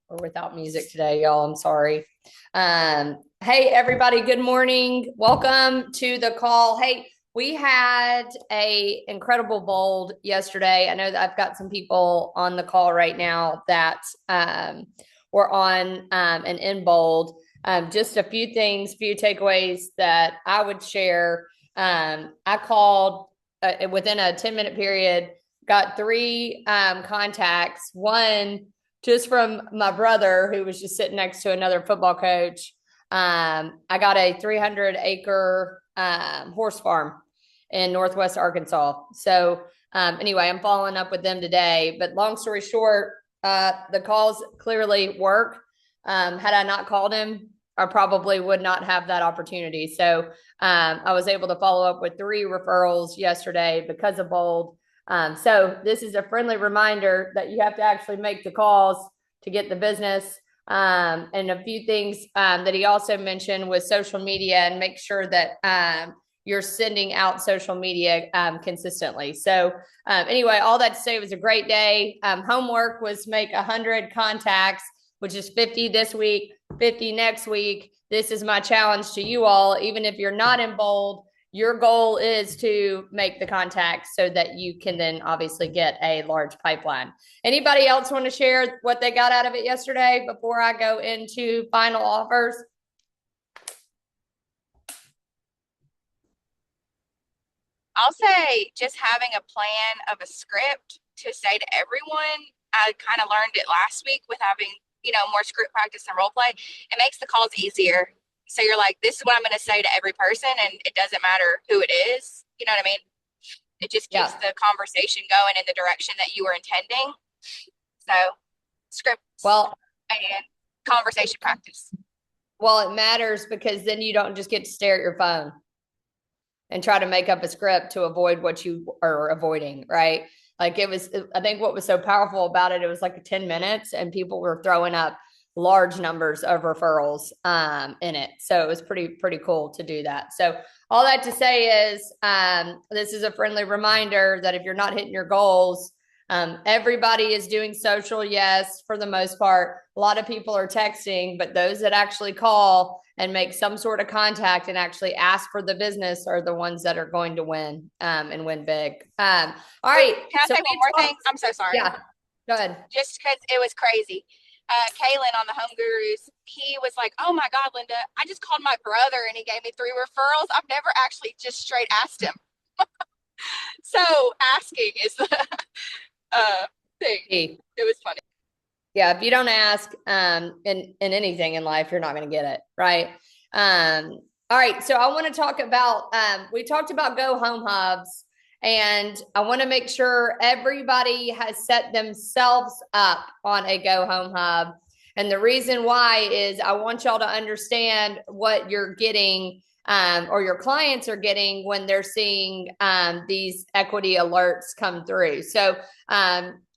We're without music today, y'all. I'm sorry. Hey, everybody. Good morning. Welcome to the call. Hey, we had a incredible bold yesterday. I know that I've got some people on the call right now that were on and in bold. Just a few things, few takeaways that I would share. I called within a 10-minute period, got three contacts. One just from my brother who was just sitting next to another football coach. I got a 300-acre horse farm in Northwest Arkansas. So anyway, I'm following up with them today. But long story short, the calls clearly work. Had I not called him, I probably would not have that opportunity. So I was able to follow up with 3 referrals yesterday because of Bold. So this is a friendly reminder that you have to actually make the calls to get the business. And a few things that he also mentioned was social media, and make sure that you're sending out social media consistently. So anyway, all that to say, it was a great day. Homework was make 100 contacts, which is 50 this week, 50 next week. This is my challenge to you all. Even if you're not in bold, your goal is to make the contacts so that you can then obviously get a large pipeline. Anybody else want to share what they got out of it yesterday before I go into final offers? I'll say just having a plan of a script to say to everyone. I kind of learned it last week with having, more script practice and role play. It makes the calls easier. So you're like, this is what I'm going to say to every person, and it doesn't matter who it is. You know what I mean? It just keeps Yeah. the conversation going in the direction that you were intending. So scripts Well, and conversation practice. well, it matters because then you don't just get to stare at your phone and try to make up a script to avoid what you are avoiding, right? Like it was, I think what was so powerful about it, it was like 10 minutes and people were throwing up large numbers of referrals in it. So it was pretty cool to do that. So all that to say is this is a friendly reminder that if you're not hitting your goals, everybody is doing social, yes, for the most part. A lot of people are texting, but those that actually call and make some sort of contact and actually ask for the business are the ones that are going to win and win big. All right. Can I So say one more thing? I'm so sorry. yeah, go ahead. Just because it was crazy. Kalen on the Home Gurus, he was like, "Oh my God, Linda, I just called my brother and he gave me 3 referrals. I've never actually just straight asked him." So asking is the thing. Hey, It was funny. yeah, if you don't ask in anything in life, you're not going to get it, right? All right, so I want to talk about we talked about Go Home Hubs, and I want to make sure everybody has set themselves up on a Go Home Hub. And the reason why is I want y'all to understand what you're getting or your clients are getting when they're seeing these equity alerts come through. So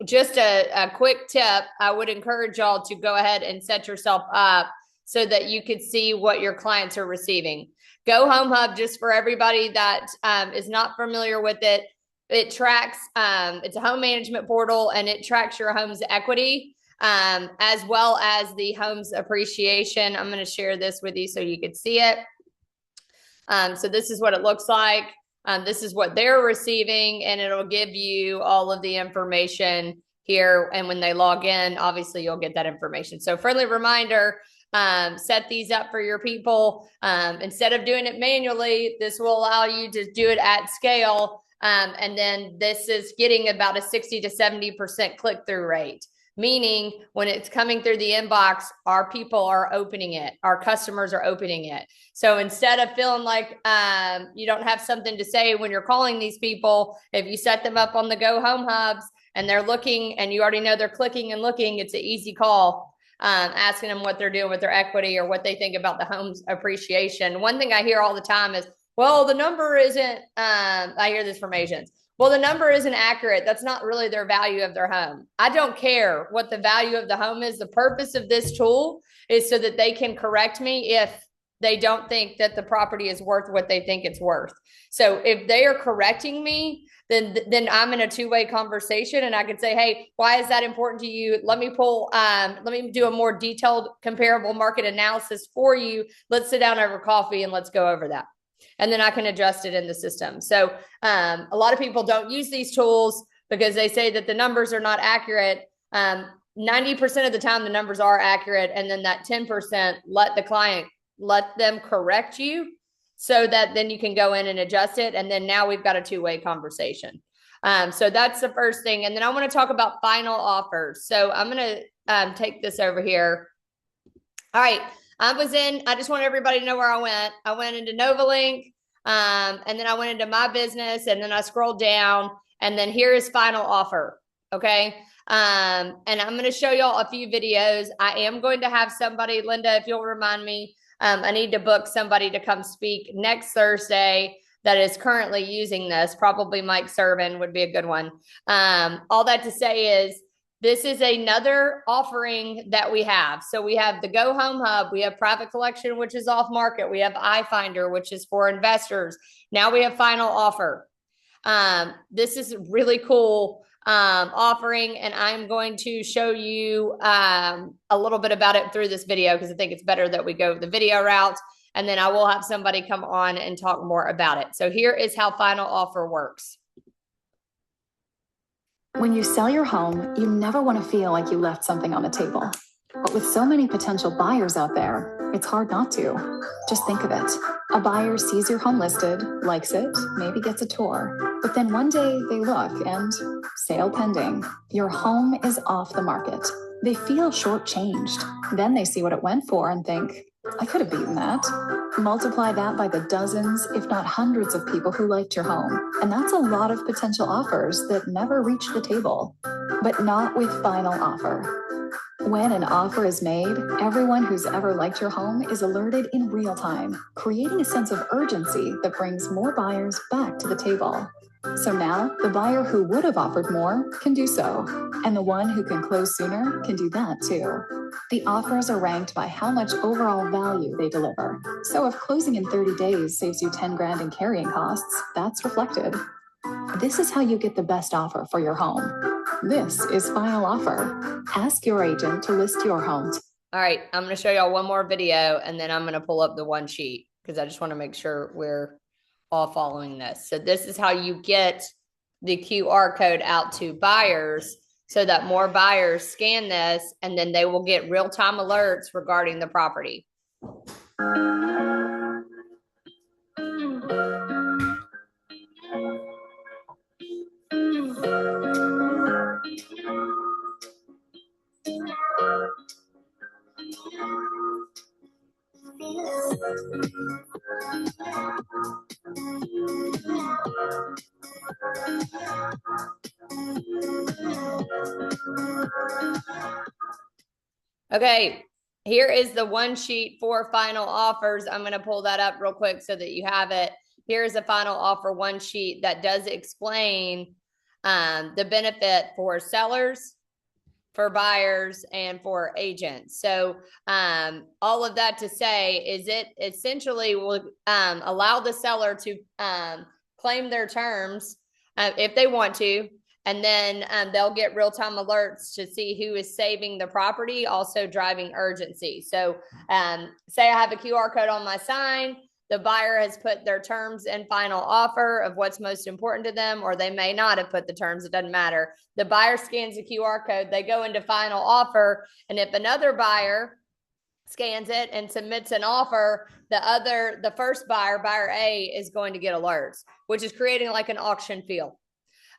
just a quick tip, I would encourage y'all to go ahead and set yourself up so that you could see what your clients are receiving. Go Home Hub, just for everybody that is not familiar with it, it tracks, it's a home management portal, and it tracks your home's equity as well as the home's appreciation. I'm going to share this with you so you could see it. So this is what it looks like. This is what they're receiving, and it'll give you all of the information here. And when they log in, obviously you'll get that information. So friendly reminder, set these up for your people. Instead of doing it manually, this will allow you to do it at scale. And then this is getting about a 60 to 70% click-through rate. Meaning when it's coming through the inbox, our people are opening it. Our customers are opening it. So instead of feeling like you don't have something to say when you're calling these people, if you set them up on the Go Home Hubs and they're looking and you already know they're clicking and looking, it's an easy call. Asking them what they're doing with their equity or what they think about the home's appreciation. One thing I hear all the time is, well, the number isn't, I hear this from agents. Well, the number isn't accurate. That's not really their value of their home. I don't care what the value of the home is. The purpose of this tool is so that they can correct me if they don't think that the property is worth what they think it's worth. So if they are correcting me, then I'm in a two-way conversation, and I could say, hey, why is that important to you? Let me do a more detailed comparable market analysis for you. Let's sit down over coffee and let's go over that. And then I can adjust it in the system. So a lot of people don't use these tools because they say that the numbers are not accurate. 90% of the time the numbers are accurate. And then that 10%, let them correct you so that then you can go in and adjust it. And then now we've got a two-way conversation. So that's the first thing. And then I want to talk about final offers. So I'm going to take this over here. All right. I just want everybody to know where I went. I went into Novalink, and then I went into my business, and then I scrolled down, and then here is final offer. Okay. And I'm going to show y'all a few videos. I am going to have somebody, Linda, if you'll remind me, I need to book somebody to come speak next Thursday that is currently using this. Probably Mike Servin would be a good one. All that to say is, this is another offering that we have. So we have the Go Home Hub, we have Private Collection, which is off market. We have iFinder, which is for investors. Now we have final offer. This is a really cool offering, and I'm going to show you a little bit about it through this video because I think it's better that we go the video route, and then I will have somebody come on and talk more about it. So here is how final offer works. When you sell your home, you never want to feel like you left something on the table. But with so many potential buyers out there, it's hard not to. Just think of it. A buyer sees your home listed, likes it, maybe gets a tour. But then one day they look and sale pending. Your home is off the market. They feel shortchanged. Then they see what it went for and think, I could have beaten that. Multiply that by the dozens, if not hundreds of people who liked your home. And that's a lot of potential offers that never reach the table. But not with final offer. When an offer is made, everyone who's ever liked your home is alerted in real time, creating a sense of urgency that brings more buyers back to the table. So now, the buyer who would have offered more can do so, and the one who can close sooner can do that too. The offers are ranked by how much overall value they deliver. So if closing in 30 days saves you 10 grand in carrying costs, that's reflected. This is how you get the best offer for your home. This is final offer. Ask your agent to list your home. All right, I'm going to show y'all one more video, and then I'm going to pull up the one sheet because I just want to make sure we're all following this. So this is how you get the QR code out to buyers so that more buyers scan this, and then they will get real-time alerts regarding the property. Okay, here is the one sheet for final offers. I'm going to pull that up real quick so that you have it. Here's a final offer one sheet that does explain the benefit for sellers, for buyers, and for agents. So all of that to say is it essentially will allow the seller to claim their terms if they want to. And then they'll get real-time alerts to see who is saving the property, also driving urgency. So say I have a QR code on my sign, the buyer has put their terms in final offer of what's most important to them, or they may not have put the terms, it doesn't matter. The buyer scans the QR code, they go into final offer, and if another buyer scans it and submits an offer, the first buyer, buyer A, is going to get alerts, which is creating like an auction feel.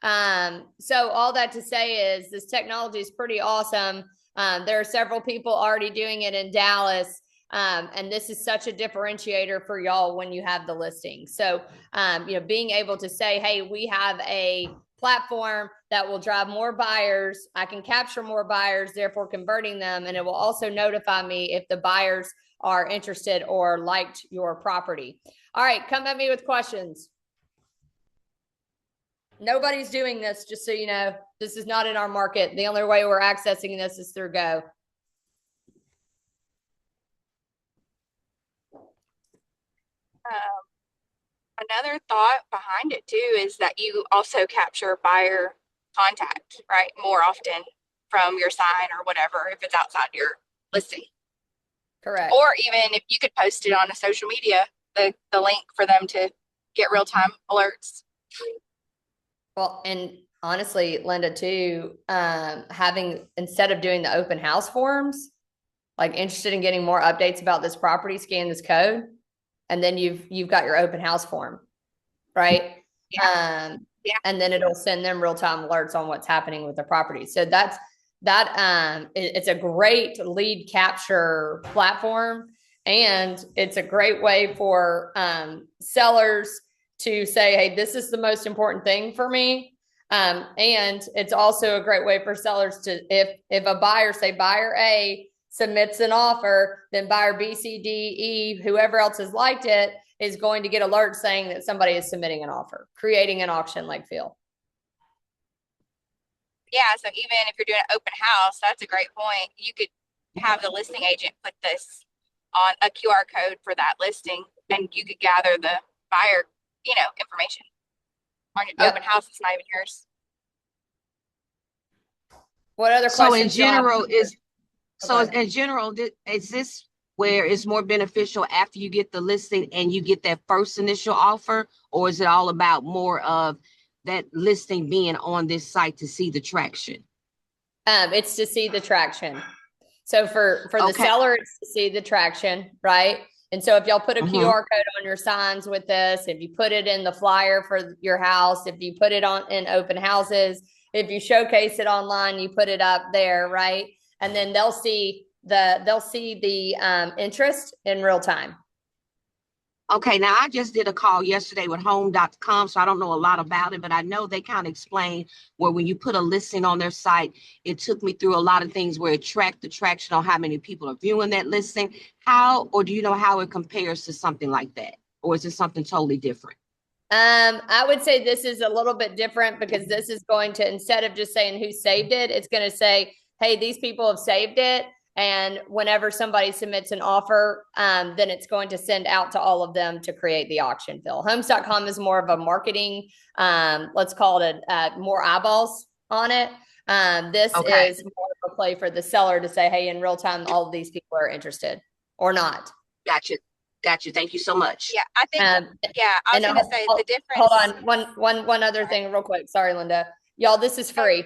So all that to say is this technology is pretty awesome. There are several people already doing it in Dallas. And this is such a differentiator for y'all when you have the listing. So, being able to say, hey, we have a platform that will drive more buyers. I can capture more buyers, therefore converting them. And it will also notify me if the buyers are interested or liked your property. All right, come at me with questions. Nobody's doing this, just so you know. This is not in our market. The only way we're accessing this is through Go. Another thought behind it too is that you also capture buyer contact, right? More often from your sign or whatever, if it's outside your listing. Correct. Or even if you could post it on a social media, the link for them to get real-time alerts. Well, and honestly, Linda, too, having, instead of doing the open house forms, like interested in getting more updates about this property, scan this code, and then you've got your open house form, right? Yeah. Yeah. And then it'll send them real-time alerts on what's happening with the property. So it's a great lead capture platform, and it's a great way for sellers to say, hey, this is the most important thing for me. And it's also a great way for sellers to, if a buyer, say buyer A submits an offer, then buyer B, C, D, E, whoever else has liked it, is going to get alerts saying that somebody is submitting an offer, creating an auction-like feel. Yeah, so even if you're doing an open house, that's a great point. You could have the listing agent put this on a QR code for that listing, and you could gather the buyer, information on your open house. It's not even yours. What other So questions? in general, is this where it's more beneficial after you get the listing and you get that first initial offer, or is it all about more of that listing being on this site to see the traction? It's to see the traction. So for the seller, it's to see the traction, right? And so if y'all put a QR code on your signs with this, if you put it in the flyer for your house, if you put it on in open houses, if you showcase it online, you put it up there, right? And then they'll see the interest in real time. Okay, now I just did a call yesterday with home.com, so I don't know a lot about it, but I know they kind of explain where when you put a listing on their site, it took me through a lot of things where it tracked the traction on how many people are viewing that listing. Or do you know how it compares to something like that? Or is it something totally different? I would say this is a little bit different, because this is going to, instead of just saying who saved it, it's going to say, hey, these people have saved it. And whenever somebody submits an offer, then it's going to send out to all of them to create the auction fill. Homes.com is more of a marketing, let's call it more eyeballs on it. This is more of a play for the seller to say, hey, in real time, all of these people are interested or not. Gotcha. Thank you so much. Yeah, I think, I was going to say the difference. Hold on. One other thing real quick. Sorry, Linda. Y'all, this is free.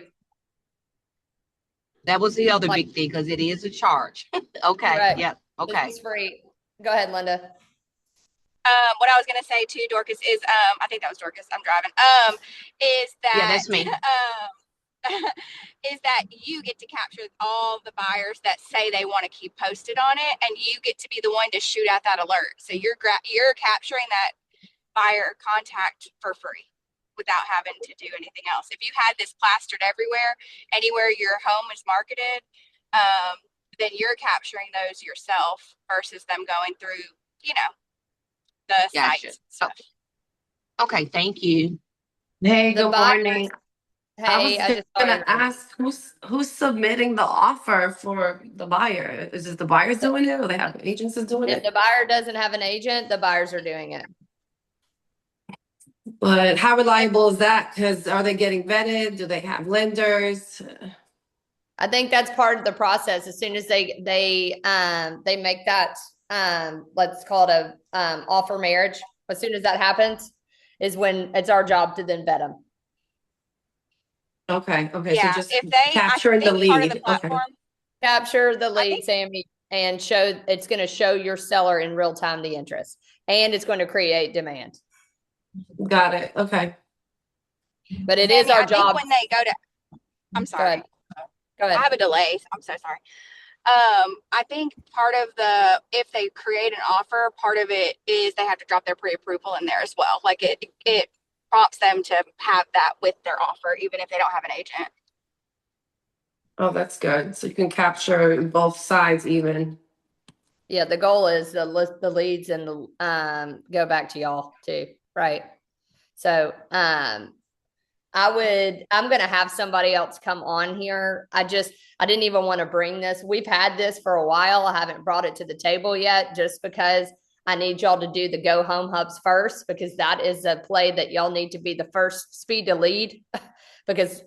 That was the other big thing, because it is a charge. Okay. Right. Yep. Okay. This is free. Go ahead, Linda. What I was going to say too, Dorcas, is, I think that was Dorcas. I'm driving. Is that, yeah, that's me. Is that you get to capture all the buyers that say they want to keep posted on it, and you get to be the one to shoot out that alert. So you're capturing that buyer contact for free without having to do anything else. If you had this plastered everywhere, anywhere your home is marketed, then you're capturing those yourself versus them going through, the sites and stuff. Okay, thank you. Hey, good morning. Hey, I was gonna ask who's submitting the offer for the buyer? Is it the buyers doing it, or they have agents doing If it? the buyer doesn't have an agent, the buyers are doing it. But how reliable is that? Because are they getting vetted? Do they have lenders? I think that's part of the process. As soon as they make that let's call it a offer marriage. As soon as that happens, is when it's our job to then vet them. Okay. Yeah, So just if they capturing the lead. part of the platform, Capture the lead, Sammy, and it's going to show your seller in real time the interest, and it's going to create demand. Got it. Okay. But it is our job. When they go to, I'm sorry. Go ahead. I have a delay. I'm so sorry. I think part of if they create an offer, part of it is they have to drop their pre-approval in there as well. Like it prompts them to have that with their offer, even if they don't have an agent. Oh, that's good. So you can capture both sides even. Yeah, the goal is to list the leads and go back to y'all too, right? So I'm gonna have somebody else come on here. I didn't even want to bring this. We've had this for a while. I haven't brought it to the table yet, just because I need y'all to do the Go Home Hubs first, because that is a play that y'all need to be the first speed to lead because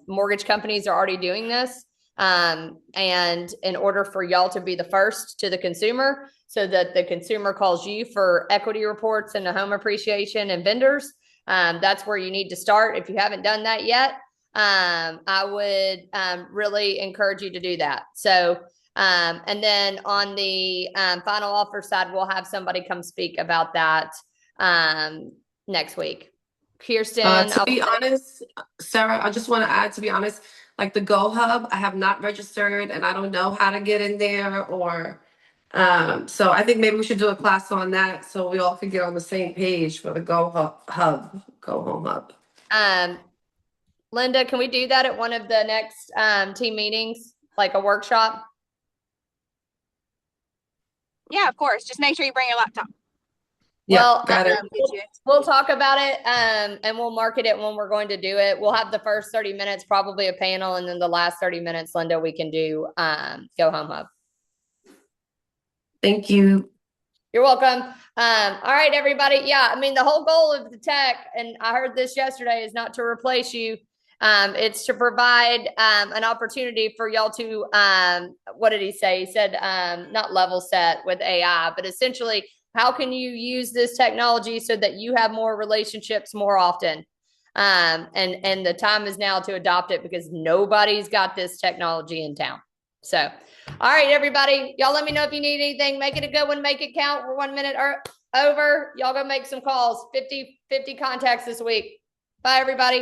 mortgage companies are already doing this. And in order for y'all to be the first to the consumer, so that the consumer calls you for equity reports and the home appreciation and vendors, that's where you need to start. If you haven't done that yet, I would really encourage you to do that. So, and then on the final offer side, we'll have somebody come speak about that next week. Kirsten, To be honest, Sarah, I just want to add, to be honest, like the Go Hub, I have not registered and I don't know how to get in there or, so I think maybe we should do a class on that so we all can get on the same page for the Go Home Hub. Linda, can we do that at one of the next team meetings, like a workshop? Yeah, of course. Just make sure you bring your laptop. Yeah, Well, got it. We'll talk about it and we'll market it when we're going to do it. We'll have the first 30 minutes, probably a panel, and then the last 30 minutes, Linda, we can do Go Home Hub. Thank you. You're welcome. All right, everybody. Yeah, I mean, the whole goal of the tech, and I heard this yesterday, is not to replace you. It's to provide an opportunity for y'all to, what did he say? He said not level set with AI, but essentially, how can you use this technology so that you have more relationships more often? And the time is now to adopt it, because nobody's got this technology in town. So, all right, everybody, y'all let me know if you need anything. Make it a good one. Make it count. We're 1 minute over. Y'all go make some calls. 50 contacts this week. Bye, everybody.